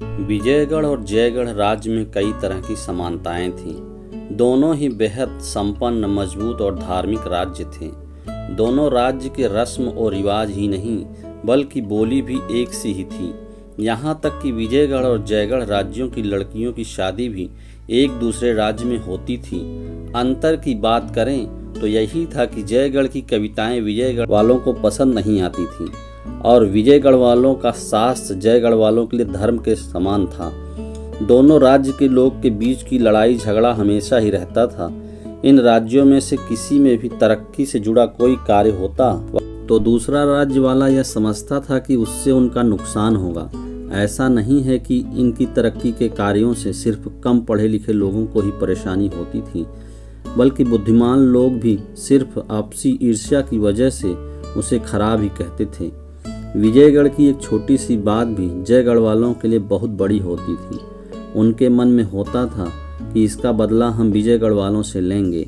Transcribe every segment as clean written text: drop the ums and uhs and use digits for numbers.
विजयगढ़ और जयगढ़ राज्य में कई तरह की समानताएं थीं। दोनों ही बेहद संपन्न, मजबूत और धार्मिक राज्य थे। दोनों राज्य के रस्म और रिवाज ही नहीं बल्कि बोली भी एक सी ही थी। यहाँ तक कि विजयगढ़ और जयगढ़ राज्यों की लड़कियों की शादी भी एक दूसरे राज्य में होती थी। अंतर की बात करें तो यही था कि जयगढ़ की कविताएं विजयगढ़ वालों को पसंद नहीं आती थीं और विजयगढ़ वालों का शास्त्र जयगढ़ वालों के लिए धर्म के समान था। दोनों राज्य के लोग के बीच की लड़ाई झगड़ा हमेशा ही रहता था। इन राज्यों में से किसी में भी तरक्की से जुड़ा कोई कार्य होता तो दूसरा राज्य वाला यह समझता था कि उससे उनका नुकसान होगा। ऐसा नहीं है कि इनकी तरक्की के कार्यों से सिर्फ कम पढ़े लिखे लोगों को ही परेशानी होती थी, बल्कि बुद्धिमान लोग भी सिर्फ आपसी ईर्ष्या की वजह से उसे खराब ही कहते थे। विजयगढ़ की एक छोटी सी बात भी जयगढ़ वालों के लिए बहुत बड़ी होती थी। उनके मन में होता था कि इसका बदला हम विजयगढ़ वालों से लेंगे।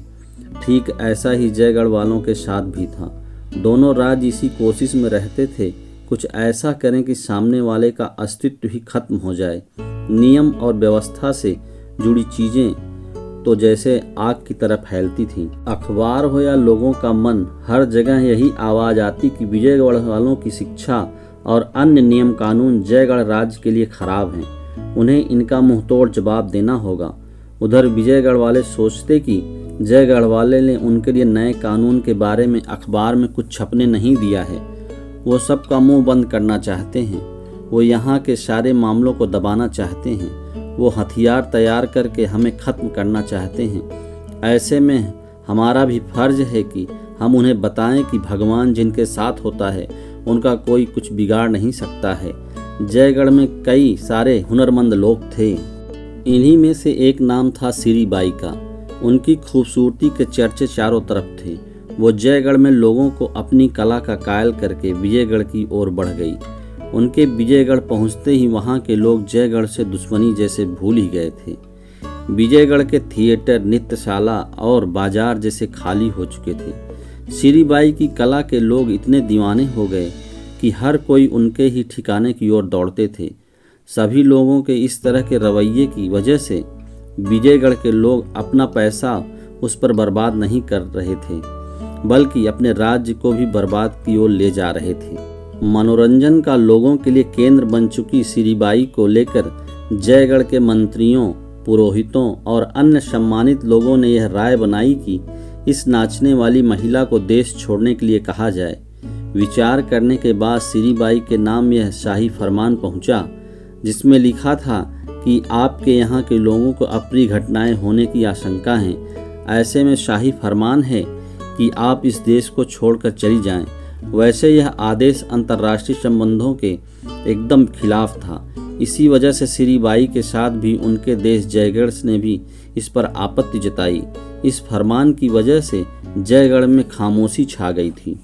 ठीक ऐसा ही जयगढ़ वालों के साथ भी था। दोनों राज्य इसी कोशिश में रहते थे, कुछ ऐसा करें कि सामने वाले का अस्तित्व ही खत्म हो जाए। नियम और व्यवस्था से जुड़ी चीजें तो जैसे आग की तरह फैलती थीं। अखबार हो या लोगों का मन, हर जगह यही आवाज आती कि विजयगढ़ वालों की शिक्षा और अन्य नियम कानून जयगढ़ राज्य के लिए खराब हैं, उन्हें इनका मुंहतोड़ जवाब देना होगा। उधर विजयगढ़ वाले सोचते कि जयगढ़ वाले ने उनके लिए नए कानून के बारे में अखबार में कुछ छपने नहीं दिया है। वो सबका मुंह बंद करना चाहते हैं। वो यहाँ के सारे मामलों को दबाना चाहते हैं। वो हथियार तैयार करके हमें ख़त्म करना चाहते हैं। ऐसे में हमारा भी फर्ज है कि हम उन्हें बताएं कि भगवान जिनके साथ होता है उनका कोई कुछ बिगाड़ नहीं सकता है। जयगढ़ में कई सारे हुनरमंद लोग थे। इन्हीं में से एक नाम था सीरी बाई का। उनकी खूबसूरती के चर्चे चारों तरफ थे। वो जयगढ़ में लोगों को अपनी कला का कायल करके विजयगढ़ की ओर बढ़ गई। उनके विजयगढ़ पहुंचते ही वहां के लोग जयगढ़ से दुश्मनी जैसे भूल ही गए थे। विजयगढ़ के थिएटर, नृत्यशाला और बाजार जैसे खाली हो चुके थे। सीरी बाई की कला के लोग इतने दीवाने हो गए कि हर कोई उनके ही ठिकाने की ओर दौड़ते थे। सभी लोगों के इस तरह के रवैये की वजह से विजयगढ़ के लोग अपना पैसा उस पर बर्बाद नहीं कर रहे थे, बल्कि अपने राज्य को भी बर्बाद की ओर ले जा रहे थे। मनोरंजन का लोगों के लिए केंद्र बन चुकी सीरी बाई को लेकर जयगढ़ के मंत्रियों, पुरोहितों और अन्य सम्मानित लोगों ने यह राय बनाई कि इस नाचने वाली महिला को देश छोड़ने के लिए कहा जाए। विचार करने के बाद सीरी बाई के नाम यह शाही फरमान पहुंचा, जिसमें लिखा था कि आपके यहाँ के लोगों को अप्रिय घटनाएं होने की आशंका है। ऐसे में शाही फरमान है कि आप इस देश को छोड़कर चली जाएं। वैसे यह आदेश अंतर्राष्ट्रीय संबंधों के एकदम खिलाफ था। इसी वजह से सीरी बाई के साथ भी उनके देश जयगढ़ ने भी इस पर आपत्ति जताई। इस फरमान की वजह से जयगढ़ में खामोशी छा गई थी।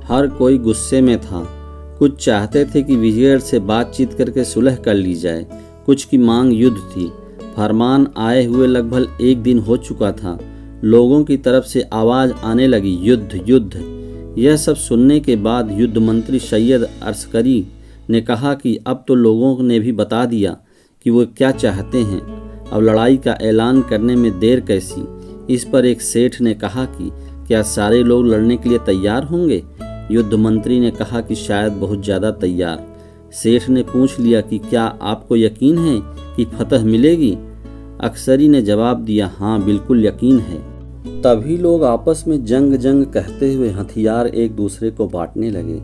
हर कोई गुस्से में था। कुछ चाहते थे कि विजयगढ़ से बातचीत करके सुलह कर ली जाए, कुछ की मांग युद्ध थी। फरमान आए हुए लगभग एक दिन हो चुका था। लोगों की तरफ से आवाज आने लगी, युद्ध युद्ध। यह सब सुनने के बाद युद्ध मंत्री सैयद अर्शकरी ने कहा कि अब तो लोगों ने भी बता दिया कि वो क्या चाहते हैं, अब लड़ाई का ऐलान करने में देर कैसी। इस पर एक सेठ ने कहा कि क्या सारे लोग लड़ने के लिए तैयार होंगे? युद्ध मंत्री ने कहा कि शायद बहुत ज़्यादा तैयार। सेठ ने पूछ लिया कि क्या आपको यकीन है कि फतह मिलेगी? अक्सरी ने जवाब दिया, हाँ बिल्कुल यकीन है। तभी लोग आपस में जंग जंग कहते हुए हथियार एक दूसरे को बांटने लगे।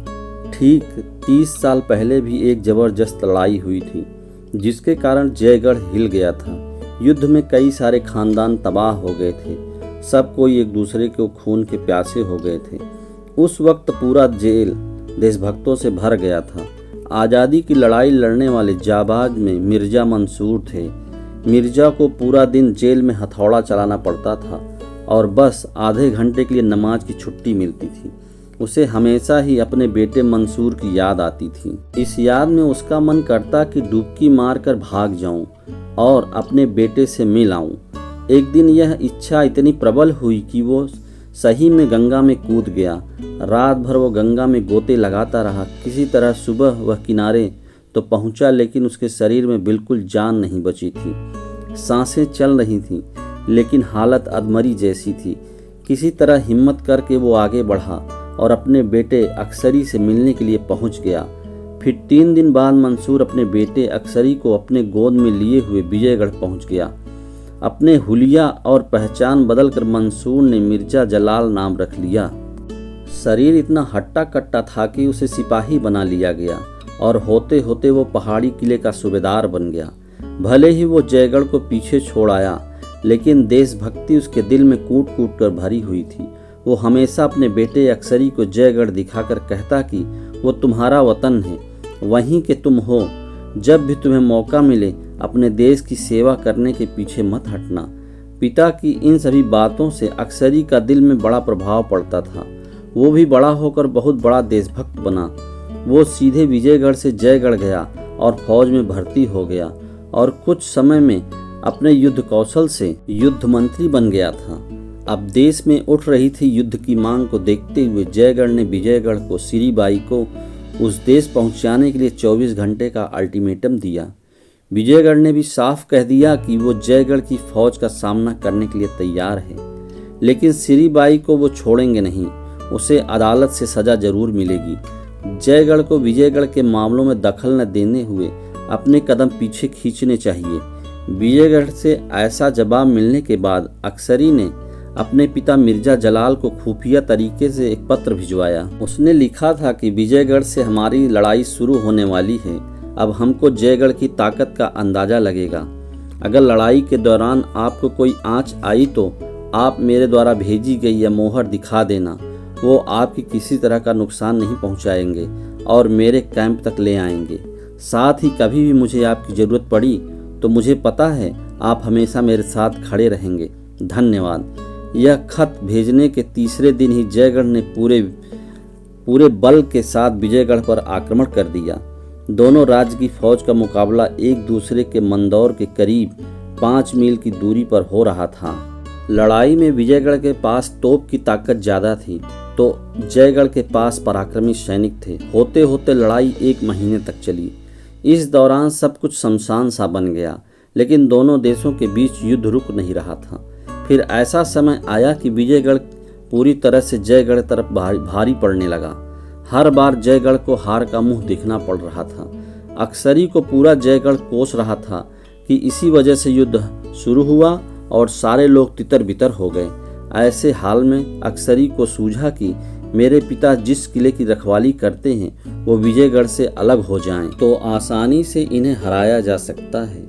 ठीक 30 साल पहले भी एक जबरदस्त लड़ाई हुई थी, जिसके कारण जयगढ़ हिल गया था। युद्ध में कई सारे खानदान तबाह हो गए थे। सब कोई एक दूसरे को खून के प्यासे हो गए थे। उस वक्त पूरा जेल देशभक्तों से भर गया था। आज़ादी की लड़ाई लड़ने वाले जाबाज में मिर्जा मंसूर थे। मिर्जा को पूरा दिन जेल में हथौड़ा चलाना पड़ता था और बस आधे घंटे के लिए नमाज की छुट्टी मिलती थी। उसे हमेशा ही अपने बेटे मंसूर की याद आती थी। इस याद में उसका मन करता कि डुबकी मारकर भाग जाऊं और अपने बेटे से मिल आऊं। एक दिन यह इच्छा इतनी प्रबल हुई कि वो सही में गंगा में कूद गया। रात भर वो गंगा में गोते लगाता रहा। किसी तरह सुबह वह किनारे तो पहुंचा, लेकिन उसके शरीर में बिल्कुल जान नहीं बची थी। सांसें चल रही थीं, लेकिन हालत अधमरी जैसी थी। किसी तरह हिम्मत करके वो आगे बढ़ा और अपने बेटे अक्सरी से मिलने के लिए पहुंच गया। फिर 3 दिन बाद मंसूर अपने बेटे अक्सरी को अपने गोद में लिए हुए विजयगढ़ पहुंच गया। अपने हुलिया और पहचान बदलकर मंसूर ने मिर्जा जलाल नाम रख लिया। शरीर इतना हट्टा कट्टा था कि उसे सिपाही बना लिया गया और होते होते वो पहाड़ी किले का सूबेदार बन गया। भले ही वो जयगढ़ को पीछे छोड़ आया, लेकिन देशभक्ति उसके दिल में कूट कूट कर भरी हुई थी। वो हमेशा अपने बेटे अक्सरी को जयगढ़ दिखाकर कहता कि वो तुम्हारा वतन है, वहीं के तुम हो। जब भी तुम्हें मौका मिले अपने देश की सेवा करने के पीछे मत हटना। पिता की इन सभी बातों से अक्सरी का दिल में बड़ा प्रभाव पड़ता था। वो भी बड़ा होकर बहुत बड़ा देशभक्त बना। वो सीधे विजयगढ़ से जयगढ़ गया और फौज में भर्ती हो गया और कुछ समय में अपने युद्ध कौशल से युद्ध मंत्री बन गया था। अब देश में उठ रही थी युद्ध की मांग को देखते हुए जयगढ़ ने विजयगढ़ को सिरीबाई को उस देश पहुंचाने के लिए 24 घंटे का अल्टीमेटम दिया। विजयगढ़ ने भी साफ कह दिया कि वो जयगढ़ की फौज का सामना करने के लिए तैयार है, लेकिन सिरीबाई को वो छोड़ेंगे नहीं। उसे अदालत से सजा जरूर मिलेगी। जयगढ़ को विजयगढ़ के मामलों में दखल न देने हुए अपने कदम पीछे खींचने चाहिए। विजयगढ़ से ऐसा जवाब मिलने के बाद अक्सरी ने अपने पिता मिर्जा जलाल को खुफिया तरीके से एक पत्र भिजवाया। उसने लिखा था कि विजयगढ़ से हमारी लड़ाई शुरू होने वाली है। अब हमको जयगढ़ की ताकत का अंदाजा लगेगा। अगर लड़ाई के दौरान आपको कोई आंच आई तो आप मेरे द्वारा भेजी गई यह मोहर दिखा देना। वो आपकी किसी तरह का नुकसान नहीं पहुंचाएंगे और मेरे कैंप तक ले आएंगे। साथ ही कभी भी मुझे आपकी ज़रूरत पड़ी तो मुझे पता है आप हमेशा मेरे साथ खड़े रहेंगे। धन्यवाद। यह खत भेजने के तीसरे दिन ही जयगढ़ ने पूरे बल के साथ विजयगढ़ पर आक्रमण कर दिया। दोनों राज्य की फौज का मुकाबला एक दूसरे के मंदौर के करीब 5 मील की दूरी पर हो रहा था। लड़ाई में विजयगढ़ के पास तोप की ताकत ज़्यादा थी तो जयगढ़ के पास पराक्रमी सैनिक थे। होते होते लड़ाई 1 महीने तक चली। इस दौरान सब कुछ शमशान सा बन गया, लेकिन दोनों देशों के बीच युद्ध रुक नहीं रहा था। फिर ऐसा समय आया कि विजयगढ़ पूरी तरह से जयगढ़ तरफ भारी पड़ने लगा। हर बार जयगढ़ को हार का मुंह दिखना पड़ रहा था। अक्सरी को पूरा जयगढ़ कोस रहा था कि इसी वजह से युद्ध शुरू हुआ और सारे लोग तितर बितर हो गए। ऐसे हाल में अक्सरी को सूझा कि मेरे पिता जिस किले की रखवाली करते हैं वो विजयगढ़ से अलग हो जाएं तो आसानी से इन्हें हराया जा सकता है।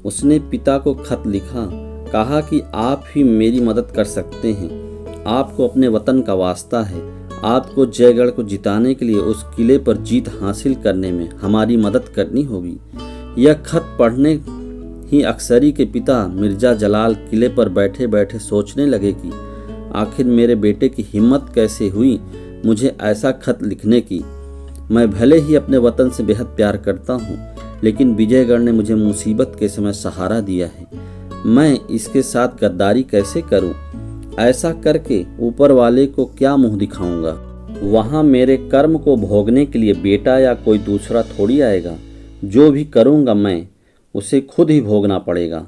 उसने पिता को खत लिखा, कहा कि आप ही मेरी मदद कर सकते हैं। आपको अपने वतन का वास्ता है। आपको जयगढ़ को जिताने के लिए उस किले पर जीत हासिल करने में हमारी मदद करनी होगी। यह खत पढ़ने ही अक्सरी के पिता मिर्जा जलाल किले पर बैठे बैठे सोचने लगे कि आखिर मेरे बेटे की हिम्मत कैसे हुई मुझे ऐसा खत लिखने की। मैं भले ही अपने वतन से बेहद प्यार करता हूँ, लेकिन विजयगढ़ ने मुझे मुसीबत के समय सहारा दिया है। मैं इसके साथ गद्दारी कैसे करूं? ऐसा करके ऊपर वाले को क्या मुंह दिखाऊंगा? वहां मेरे कर्म को भोगने के लिए बेटा या कोई दूसरा थोड़ी आएगा। जो भी करूंगा मैं उसे खुद ही भोगना पड़ेगा।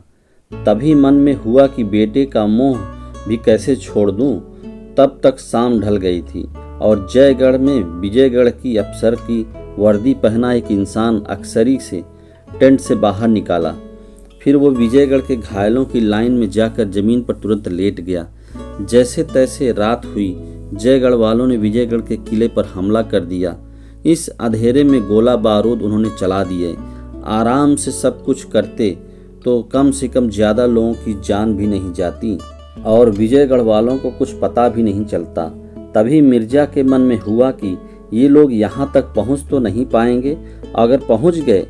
तभी मन में हुआ कि बेटे का मोह भी कैसे छोड़ दूं। तब तक शाम ढल गई थी और जयगढ़ में विजयगढ़ की अफसर की वर्दी पहना एक इंसान अक्सरी से टेंट से बाहर निकाला। फिर वो विजयगढ़ के घायलों की लाइन में जाकर जमीन पर तुरंत लेट गया। जैसे तैसे रात हुई। जयगढ़ वालों ने विजयगढ़ के किले पर हमला कर दिया। इस अंधेरे में गोला बारूद उन्होंने चला दिए। आराम से सब कुछ करते तो कम से कम ज़्यादा लोगों की जान भी नहीं जाती और विजयगढ़ वालों को कुछ पता भी नहीं चलता। तभी मिर्जा के मन में हुआ कि ये लोग यहाँ तक पहुँच तो नहीं पाएंगे। अगर पहुँच गए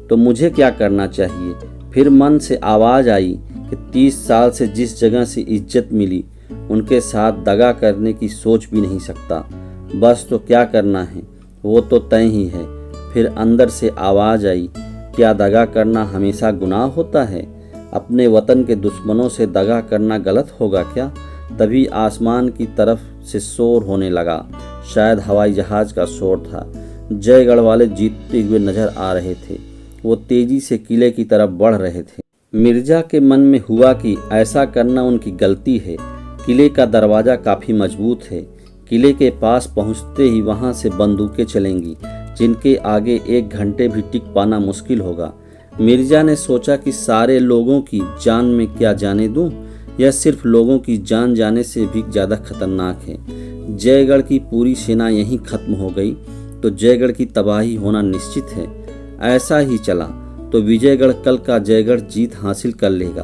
तो मुझे क्या करना चाहिए? फिर मन से आवाज़ आई कि 30 साल से जिस जगह से इज्जत मिली उनके साथ दगा करने की सोच भी नहीं सकता। बस तो क्या करना है वो तो तय ही है। फिर अंदर से आवाज़ आई, क्या दगा करना हमेशा गुनाह होता है? अपने वतन के दुश्मनों से दगा करना गलत होगा क्या? तभी आसमान की तरफ से शोर होने लगा। शायद हवाई जहाज़ का शोर था। जयगढ़ वाले जीतते हुए नजर आ रहे थे। वो तेजी से किले की तरफ बढ़ रहे थे। मिर्जा के मन में हुआ कि ऐसा करना उनकी गलती है। किले का दरवाज़ा काफ़ी मजबूत है। किले के पास पहुंचते ही वहां से बंदूकें चलेंगी, जिनके आगे 1 घंटे भी टिक पाना मुश्किल होगा। मिर्जा ने सोचा कि सारे लोगों की जान में क्या जाने दूं? यह सिर्फ लोगों की जान जाने से भी ज़्यादा खतरनाक है। जयगढ़ की पूरी सेना यहीं खत्म हो गई तो जयगढ़ की तबाही होना निश्चित है। ऐसा ही चला तो विजयगढ़ कल का जयगढ़ जीत हासिल कर लेगा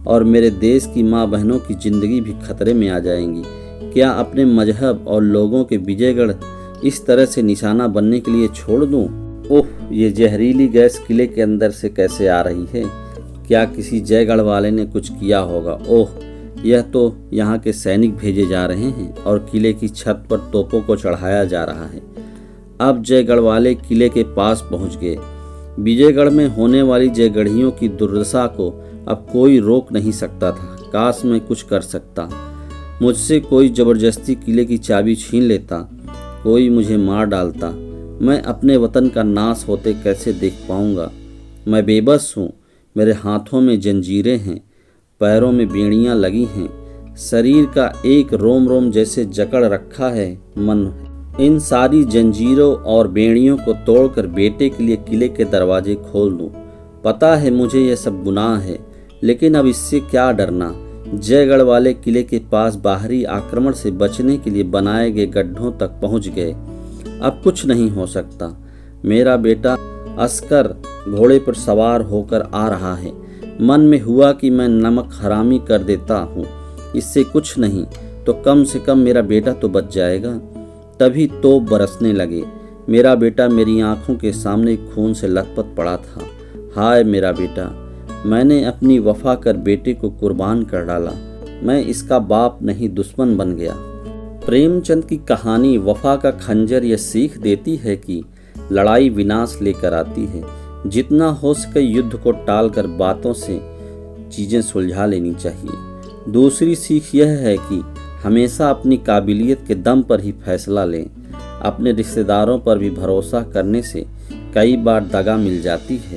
और मेरे देश की माँ बहनों की ज़िंदगी भी खतरे में आ जाएंगी। क्या अपने मजहब और लोगों के विजयगढ़ इस तरह से निशाना बनने के लिए छोड़ दूं? ओह, ये जहरीली गैस किले के अंदर से कैसे आ रही है? क्या किसी जयगढ़ वाले ने कुछ किया होगा? ओह, यह तो यहाँ के सैनिक भेजे जा रहे हैं और किले की छत पर तोपों को चढ़ाया जा रहा है। अब जयगढ़ वाले किले के पास पहुँच गए। विजयगढ़ में होने वाली जयगढ़ियों की दुर्दशा को अब कोई रोक नहीं सकता था। काश मैं कुछ कर सकता। मुझसे कोई ज़बरदस्ती किले की चाबी छीन लेता, कोई मुझे मार डालता। मैं अपने वतन का नाश होते कैसे देख पाऊंगा? मैं बेबस हूँ। मेरे हाथों में जंजीरें हैं, पैरों में बेड़ियाँ लगी हैं, शरीर का एक रोम रोम जैसे जकड़ रखा है मन। इन सारी जंजीरों और बेड़ियों को तोड़कर बेटे के लिए किले के दरवाजे खोल दूँ। पता है मुझे यह सब गुनाह है, लेकिन अब इससे क्या डरना। जयगढ़ वाले किले के पास बाहरी आक्रमण से बचने के लिए बनाए गए गड्ढों तक पहुंच गए। अब कुछ नहीं हो सकता। मेरा बेटा अस्कर घोड़े पर सवार होकर आ रहा है। मन में हुआ कि मैं नमक हरामी कर देता हूँ, इससे कुछ नहीं तो कम से कम मेरा बेटा तो बच जाएगा। तभी तोप बरसने लगे। मेरा बेटा मेरी आंखों के सामने खून से लथपथ पड़ा था। हाय मेरा बेटा, मैंने अपनी वफा कर बेटे को कुर्बान कर डाला। मैं इसका बाप नहीं दुश्मन बन गया। प्रेमचंद की कहानी वफा का खंजर यह सीख देती है कि लड़ाई विनाश लेकर आती है। जितना हो सके युद्ध को टालकर बातों से चीज़ें सुलझा लेनी चाहिए। दूसरी सीख यह है कि हमेशा अपनी काबिलियत के दम पर ही फैसला लें। अपने रिश्तेदारों पर भी भरोसा करने से कई बार दगा मिल जाती है।